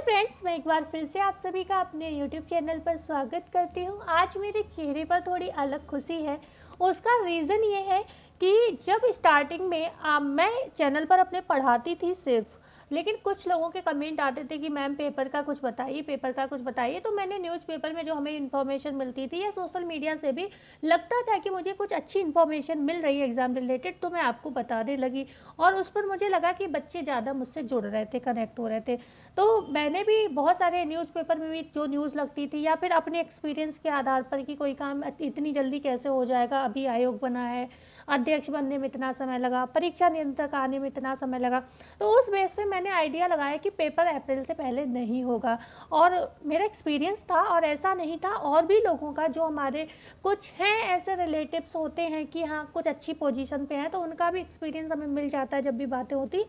Friends, मैं एक बार फिर से आप सभी का अपने YouTube चैनल पर स्वागत करती हूँ। आज मेरे चेहरे पर थोड़ी अलग खुशी है। उसका रीज़न ये है कि जब स्टार्टिंग में मैं चैनल पर अपने पढ़ाती थी सिर्फ, लेकिन कुछ लोगों के कमेंट आते थे कि मैम पेपर का कुछ बताइए, पेपर का कुछ बताइए। तो मैंने न्यूज़पेपर में जो हमें इन्फॉर्मेशन मिलती थी या सोशल मीडिया से भी लगता था कि मुझे कुछ अच्छी इन्फॉर्मेशन मिल रही है एग्ज़ाम रिलेटेड, तो मैं आपको बताने लगी। और उस पर मुझे लगा कि बच्चे ज़्यादा मुझसे जुड़ रहे थे, कनेक्ट हो रहे थे। तो मैंने भी बहुत सारे न्यूज़पेपर में भी जो न्यूज़ लगती थी या फिर अपने एक्सपीरियंस के आधार पर कि कोई काम इतनी जल्दी कैसे हो जाएगा, अभी आयोग बना है, अध्यक्ष बनने में इतना समय लगा, परीक्षा नियंत्रक आने में इतना समय लगा, तो उस बेस पे मैंने आइडिया लगाया कि पेपर अप्रैल से पहले नहीं होगा। और मेरा एक्सपीरियंस था, और ऐसा नहीं था, और भी लोगों का जो हमारे कुछ हैं ऐसे रिलेटिव्स होते हैं कि हाँ कुछ अच्छी पोजीशन पे हैं, तो उनका भी एक्सपीरियंस हमें मिल जाता है जब भी बातें होती।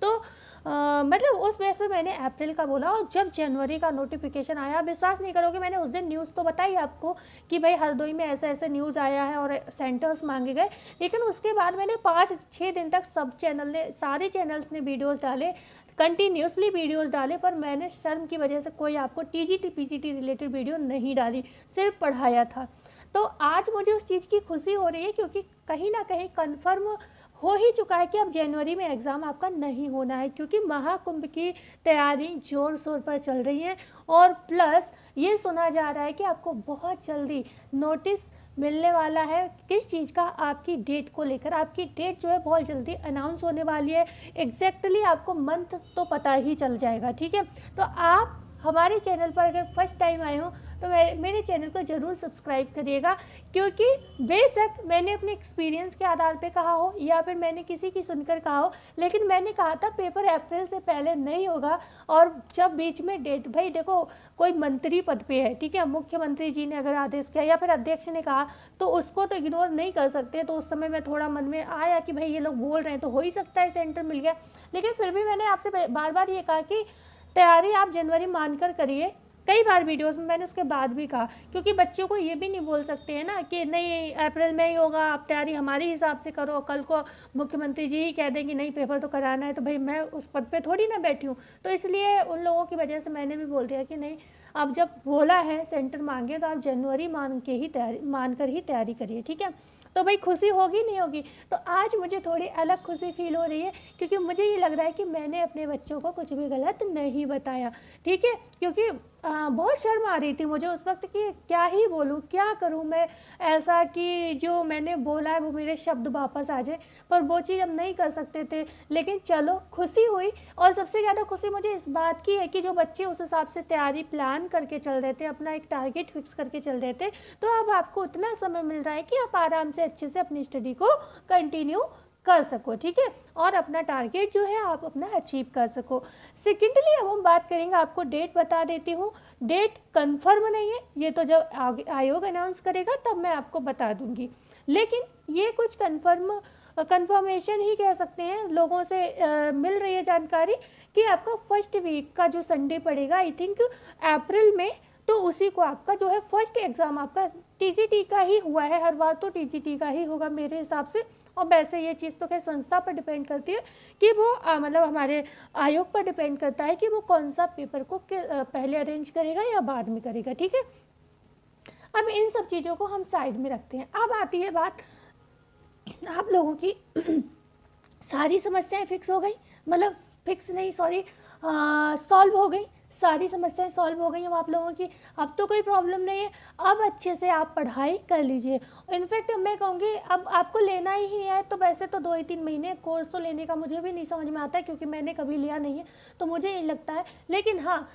तो मतलब उस बेस पे मैंने अप्रैल का बोला, और जब जनवरी का नोटिफिकेशन आया, विश्वास नहीं करोगे, मैंने उस दिन न्यूज़ तो बताई आपको कि भाई हरदोई में ऐसे ऐसे न्यूज़ आया है और सेंटर्स मांगे गए, लेकिन उसके बाद मैंने 5-6 दिन तक सारे चैनल्स ने वीडियोज़ डाले, कंटिन्यूसली वीडियोज़ डाले, पर मैंने शर्म की वजह से कोई आपको टीजीटी पीजीटी रिलेटेड वीडियो नहीं डाली, सिर्फ पढ़ाया था। तो आज मुझे उस चीज़ की खुशी हो रही है, क्योंकि कहीं ना कहीं कन्फर्म हो ही चुका है कि अब जनवरी में एग्ज़ाम आपका नहीं होना है, क्योंकि महाकुंभ की तैयारी जोर शोर पर चल रही है। और प्लस ये सुना जा रहा है कि आपको बहुत जल्दी नोटिस मिलने वाला है किस चीज़ का, आपकी डेट को लेकर। आपकी डेट जो है बहुत जल्दी अनाउंस होने वाली है। एग्जैक्टली आपको मंथ तो पता ही चल जाएगा, ठीक है। तो आप हमारे चैनल पर अगर फर्स्ट टाइम आए हो तो मेरे चैनल को ज़रूर सब्सक्राइब करिएगा, क्योंकि बेशक मैंने अपने एक्सपीरियंस के आधार पे कहा हो या फिर मैंने किसी की सुनकर कहा हो, लेकिन मैंने कहा था पेपर अप्रैल से पहले नहीं होगा। और जब बीच में डेट, भाई देखो कोई मंत्री पद पे है, ठीक है, मुख्यमंत्री जी ने अगर आदेश किया या फिर अध्यक्ष ने कहा, तो उसको तो इग्नोर नहीं कर सकते। तो उस समय में थोड़ा मन में आया कि भाई ये लोग बोल रहे हैं तो हो ही सकता है सेंटर मिल गया, लेकिन फिर भी मैंने आपसे बार बार ये कहा कि तैयारी आप जनवरी मानकर करिए। कई बार वीडियोस में मैंने उसके बाद भी कहा, क्योंकि बच्चों को ये भी नहीं बोल सकते हैं ना कि नहीं अप्रैल में ही होगा, आप तैयारी हमारे हिसाब से करो, कल को मुख्यमंत्री जी ही कह दें कि नहीं पेपर तो कराना है, तो भाई मैं उस पद पे थोड़ी ना बैठी हूँ। तो इसलिए उन लोगों की वजह से मैंने भी बोल दिया कि नहीं, अब जब बोला है सेंटर मांगे तो आप जनवरी मान कर ही तैयारी करिए, ठीक है। तो भाई खुशी होगी नहीं होगी। तो आज मुझे थोड़ी अलग खुशी फील हो रही है, क्योंकि मुझे ये लग रहा है कि मैंने अपने बच्चों को कुछ भी गलत नहीं बताया, ठीक है। क्योंकि बहुत शर्म आ रही थी मुझे उस वक्त कि क्या ही बोलूँ, क्या करूँ मैं ऐसा कि जो मैंने बोला है वो मेरे शब्द वापस आ जाए, पर वो चीज़ हम नहीं कर सकते थे। लेकिन चलो खुशी हुई, और सबसे ज़्यादा खुशी मुझे इस बात की है कि जो बच्चे उस हिसाब से तैयारी प्लान करके चल रहे थे, अपना एक टारगेट फिक्स करके चल रहे थे, तो अब आपको उतना समय मिल रहा है कि आप आराम से अच्छे से अपनी स्टडी को कंटिन्यू कर सको, ठीक है, और अपना टारगेट जो है आप अपना अचीव कर सको। सेकेंडली अब हम बात करेंगे, आपको डेट बता देती हूँ। डेट कंफर्म नहीं है, ये तो जब आयोग अनाउंस करेगा तब मैं आपको बता दूंगी, लेकिन ये कुछ कंफर्मेशन ही कह सकते हैं, लोगों से मिल रही है जानकारी कि आपका फर्स्ट वीक का जो संडे पड़ेगा, आई थिंक अप्रैल में, तो उसी को आपका जो है फर्स्ट एग्ज़ाम आपका टीजीटी का ही हुआ है। हर बार तो टीजीटी का ही होगा मेरे हिसाब से। और वैसे ये चीज़ तो खैर संस्था पर डिपेंड करती है कि वो मतलब हमारे आयोग पर डिपेंड करता है कि वो कौन सा पेपर को पहले अरेंज करेगा या बाद में करेगा, ठीक है। अब इन सब चीज़ों को हम साइड में रखते हैं। अब आती है बात आप लोगों की सारी समस्याएं फिक्स हो गई, मतलब फिक्स नहीं, सॉरी, सॉल्व हो गई, सारी समस्याएं सॉल्व हो गई अब आप लोगों की। अब तो कोई प्रॉब्लम नहीं है, अब अच्छे से आप पढ़ाई कर लीजिए। इनफैक्ट मैं कहूँगी अब आपको लेना ही है तो वैसे तो 2 ही 3 महीने कोर्स तो लेने का मुझे भी नहीं समझ में आता है, क्योंकि मैंने कभी लिया नहीं है, तो मुझे ये लगता है। लेकिन हाँ,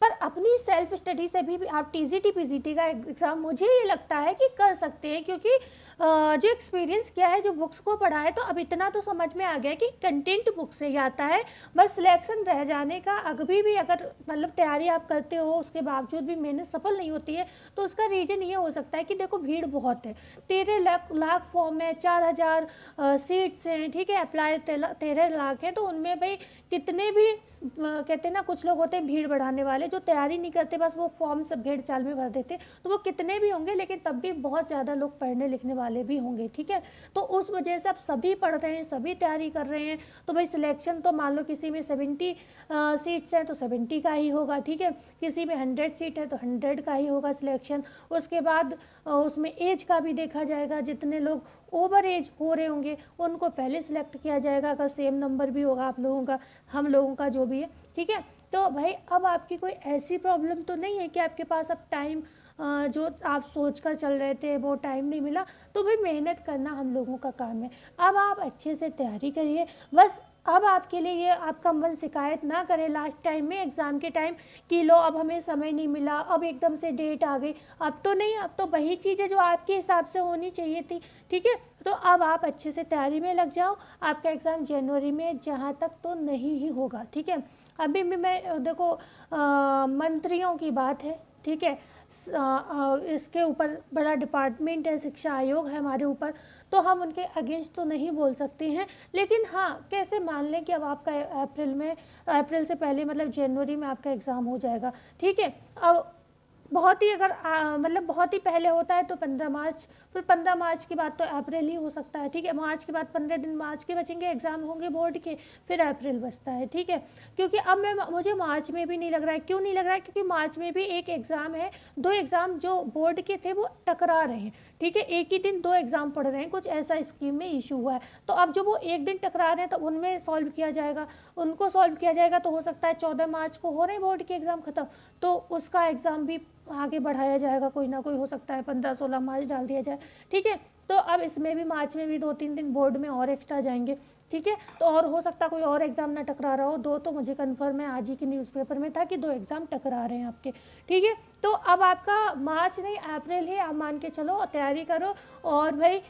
पर अपनी सेल्फ स्टडी से भी आप टीजीटी पीजीटी का एग्ज़ाम मुझे ये लगता है कि कर सकते हैं, क्योंकि जो एक्सपीरियंस किया है, जो बुक्स को पढ़ा है, तो अब इतना तो समझ में आ गया कि कंटेंट बुक से ही आता है। बस सिलेक्शन रह जाने का, अभी भी अगर मतलब तैयारी आप करते हो उसके बावजूद भी मेहनत सफल नहीं होती है, तो उसका रीज़न ये हो सकता है कि देखो भीड़ बहुत है, 13 लाख फॉर्म है, 4000 सीट्स हैं, ठीक है, अप्लाई 13 लाख हैं, तो उनमें भाई कितने भी कहते हैं ना, कुछ लोग होते हैं भीड़ बढ़ाने वाले, जो तैयारी नहीं करते, बस वो फॉर्म सब भेड़ चाल में भर देते, तो वो कितने भी होंगे लेकिन तब भी बहुत ज़्यादा लोग पढ़ने लिखने वाले भी होंगे, ठीक है। तो उस वजह से आप सभी पढ़ रहे हैं, सभी तैयारी कर रहे हैं, तो भाई सिलेक्शन तो मान लो किसी में 70 सीट्स हैं तो 70 का ही होगा, ठीक है। किसी में 100 सीट है तो 100 का ही होगा सिलेक्शन। उसके बाद उसमें एज का भी देखा जाएगा, जितने लोग ओवर एज हो रहे होंगे उनको पहले सिलेक्ट किया जाएगा, अगर सेम नंबर भी होगा आप लोगों का, हम लोगों का जो भी है, ठीक है। तो भाई अब आपकी कोई ऐसी प्रॉब्लम तो नहीं है कि आपके पास अब टाइम जो आप सोच कर चल रहे थे वो टाइम नहीं मिला, तो भाई मेहनत करना हम लोगों का काम है। अब आप अच्छे से तैयारी करिए, बस अब आपके लिए ये आपका मन शिकायत ना करे लास्ट टाइम में, एग्ज़ाम के टाइम, कि लो अब हमें समय नहीं मिला, अब एकदम से डेट आ गई। अब तो नहीं, अब तो वही चीज़ें जो आपके हिसाब से होनी चाहिए थी, ठीक है। तो अब आप अच्छे से तैयारी में लग जाओ, आपका एग्ज़ाम जनवरी में जहाँ तक तो नहीं ही होगा, ठीक है। अभी भी मैं देखो मंत्रियों की बात है, ठीक है, इसके ऊपर बड़ा डिपार्टमेंट है, शिक्षा आयोग है हमारे ऊपर, तो हम उनके अगेंस्ट तो नहीं बोल सकते हैं, लेकिन हाँ कैसे मान लें कि अब आपका अप्रैल से पहले मतलब जनवरी में आपका एग्ज़ाम हो जाएगा, ठीक है। अब बहुत ही अगर मतलब बहुत ही पहले होता है तो 15 मार्च, फिर 15 मार्च के बाद तो अप्रैल ही हो सकता है, ठीक है। मार्च के बाद 15 दिन मार्च के बचेंगे, एग्ज़ाम होंगे बोर्ड के, फिर अप्रैल बचता है, ठीक है। क्योंकि अब मुझे मार्च में भी नहीं लग रहा है, क्यों नहीं लग रहा है, क्योंकि मार्च में भी एक एग्ज़ाम है, 2 एग्ज़ाम जो बोर्ड के थे वो टकरा रहे हैं, ठीक है। एक ही दिन 2 एग्ज़ाम पढ़ रहे हैं, कुछ ऐसा स्कीम में इशू हुआ है, तो अब जो वो एक दिन टकरा रहे हैं तो उनमें सॉल्व किया जाएगा, उनको सॉल्व किया जाएगा, तो हो सकता है 14 मार्च को हो रहे हैं बोर्ड के एग्ज़ाम ख़त्म, तो उसका एग्ज़ाम भी आगे बढ़ाया जाएगा, कोई ना कोई हो सकता है 15-16 मार्च डाल दिया जाए, ठीक है। तो अब इसमें भी मार्च में भी 2-3 दिन बोर्ड में और एक्स्ट्रा जाएंगे, ठीक है। तो और हो सकता है कोई और एग्ज़ाम ना टकरा रहा हो, 2 तो मुझे कंफर्म है, आज ही की न्यूज़पेपर में था कि 2 एग्ज़ाम टकरा रहे हैं आपके, ठीक है। तो अब आपका मार्च नहीं अप्रैल है, आप मान के चलो, तैयारी करो, और भाई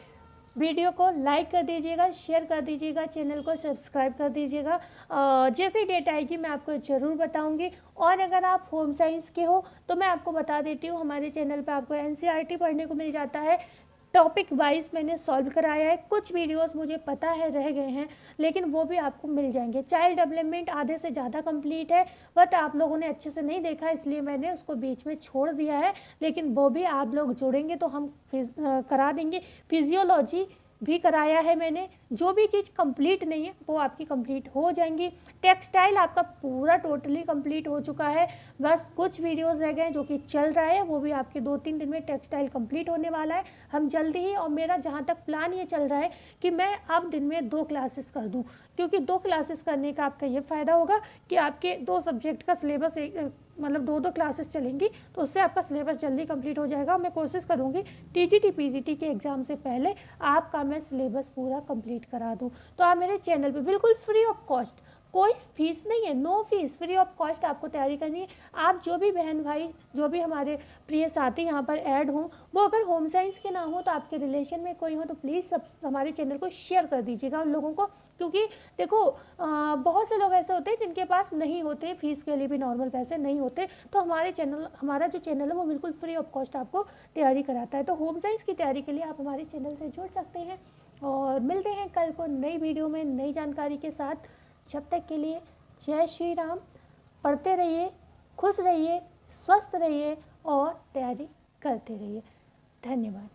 वीडियो को लाइक कर दीजिएगा, शेयर कर दीजिएगा, चैनल को सब्सक्राइब कर दीजिएगा। जैसे डेट आएगी मैं आपको ज़रूर बताऊंगी। और अगर आप होम साइंस के हो तो मैं आपको बता देती हूँ, हमारे चैनल पे आपको एनसीईआरटी पढ़ने को मिल जाता है, टॉपिक वाइज मैंने सॉल्व कराया है, कुछ वीडियोस मुझे पता है रह गए हैं, लेकिन वो भी आपको मिल जाएंगे। चाइल्ड डेवलपमेंट आधे से ज़्यादा कंप्लीट है, बट आप लोगों ने अच्छे से नहीं देखा इसलिए मैंने उसको बीच में छोड़ दिया है, लेकिन वो भी आप लोग जुड़ेंगे तो हम करा देंगे। फिजियोलॉजी भी कराया है मैंने, जो भी चीज़ कंप्लीट नहीं है वो आपकी कंप्लीट हो जाएंगी। टेक्सटाइल आपका पूरा टोटली कंप्लीट हो चुका है, बस कुछ वीडियोस रह गए जो कि चल रहा है, वो भी आपके 2-3 दिन में टेक्सटाइल कंप्लीट होने वाला है, हम जल्दी ही। और मेरा जहाँ तक प्लान ये चल रहा है कि मैं अब दिन में 2 क्लासेस कर दूँ, क्योंकि 2 क्लासेस करने का आपका ये फ़ायदा होगा कि आपके 2 सब्जेक्ट का सिलेबस मतलब 2-2 क्लासेस चलेंगी, तो उससे आपका सिलेबस जल्दी कंप्लीट हो जाएगा। मैं कोशिश करूँगी टीजीटी पीजीटी के एग्ज़ाम से पहले आपका मैं सिलेबस पूरा कंप्लीट करा दूँ। तो आप मेरे चैनल पे बिल्कुल फ्री ऑफ कॉस्ट, कोई फीस नहीं है, no fees, free of cost आपको तैयारी करनी है। आप जो भी बहन भाई, जो भी हमारे प्रिय साथी यहाँ पर ऐड हों, वो अगर होम साइंस के ना हो तो आपके रिलेशन में कोई हो तो प्लीज़ सब हमारे चैनल को शेयर कर दीजिएगा उन लोगों को, क्योंकि देखो बहुत से लोग ऐसे होते हैं जिनके पास नहीं होते, फीस के लिए भी नॉर्मल पैसे नहीं होते, तो हमारा जो चैनल है वो बिल्कुल फ्री ऑफ कॉस्ट आपको तैयारी कराता है। तो होम साइंस की तैयारी के लिए आप हमारे चैनल से जुड़ सकते हैं, और मिलते हैं कल को नई वीडियो में नई जानकारी के साथ। जब तक के लिए जय श्री राम, पढ़ते रहिए, खुश रहिए, स्वस्थ रहिए और तैयारी करते रहिए। धन्यवाद।